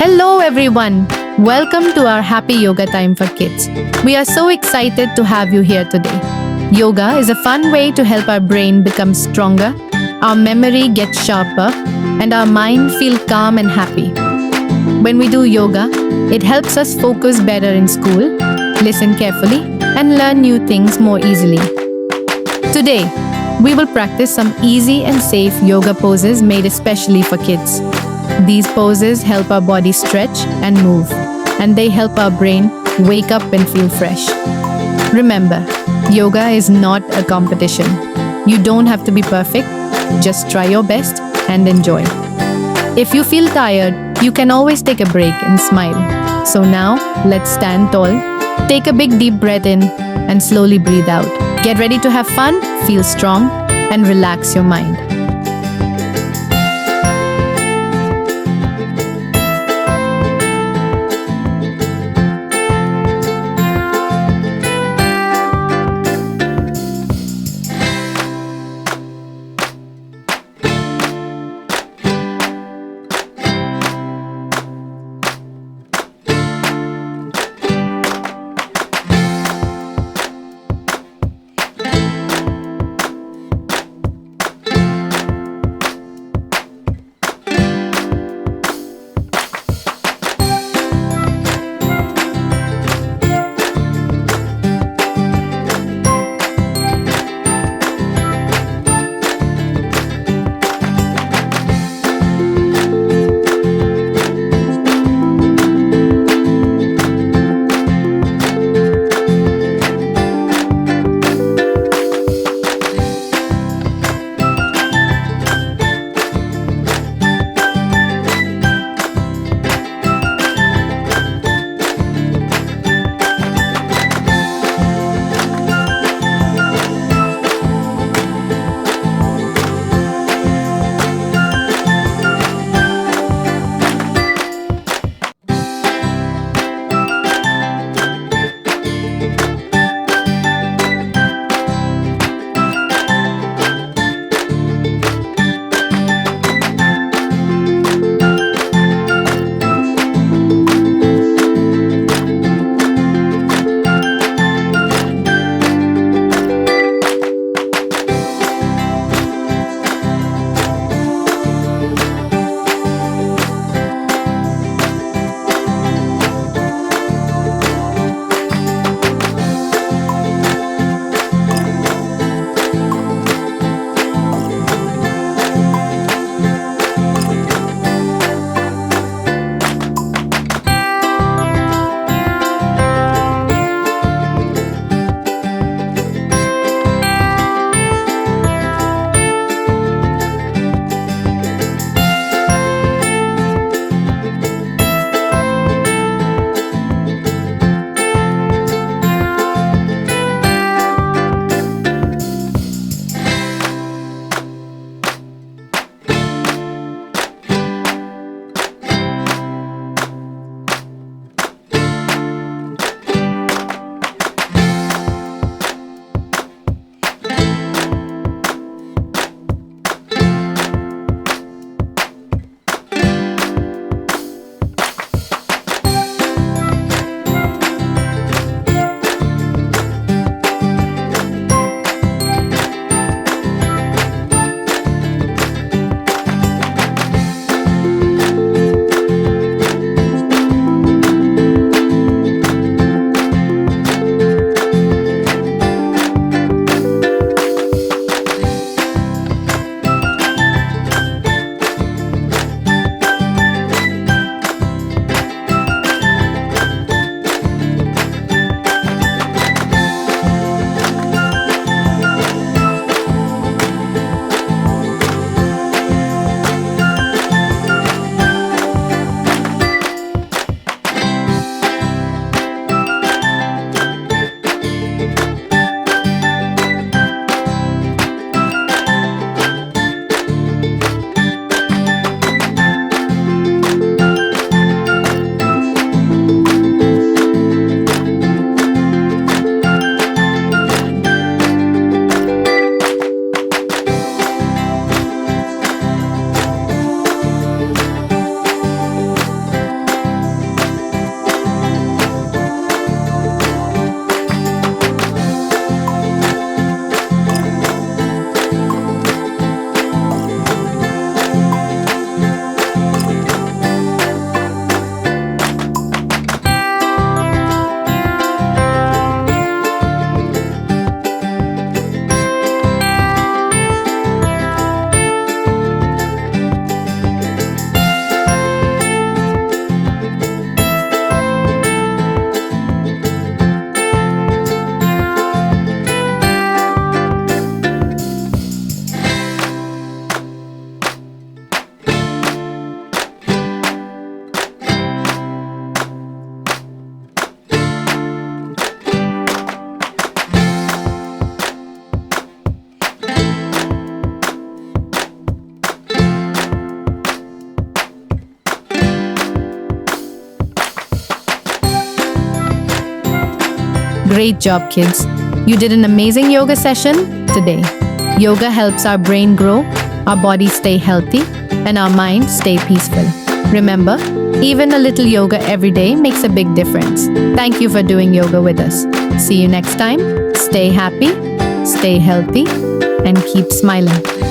Hello, everyone. Welcome to our Happy Yoga Time for Kids. We are so excited to have you here today. Yoga is a fun way to help our brain become stronger, our memory get sharper, and our mind feel calm and happy. When we do yoga, it helps us focus better in school, listen carefully, and learn new things more easily. Today, we will practice some easy and safe yoga poses made especially for kids. These poses help our body stretch and move, and they help our brain wake up and feel fresh. Remember, yoga is not a competition. You don't have to be perfect, just try your best and enjoy. If you feel tired, you can always take a break and smile. So now, let's stand tall, take a big deep breath in, and slowly breathe out. Get ready to have fun, feel strong, and relax your mind. Great job, kids. You did an amazing yoga session today. Yoga helps our brain grow, our body stay healthy, and our mind stay peaceful. Remember, even a little yoga every day makes a big difference. Thank you for doing yoga with us. See you next time. Stay happy, stay healthy, and keep smiling.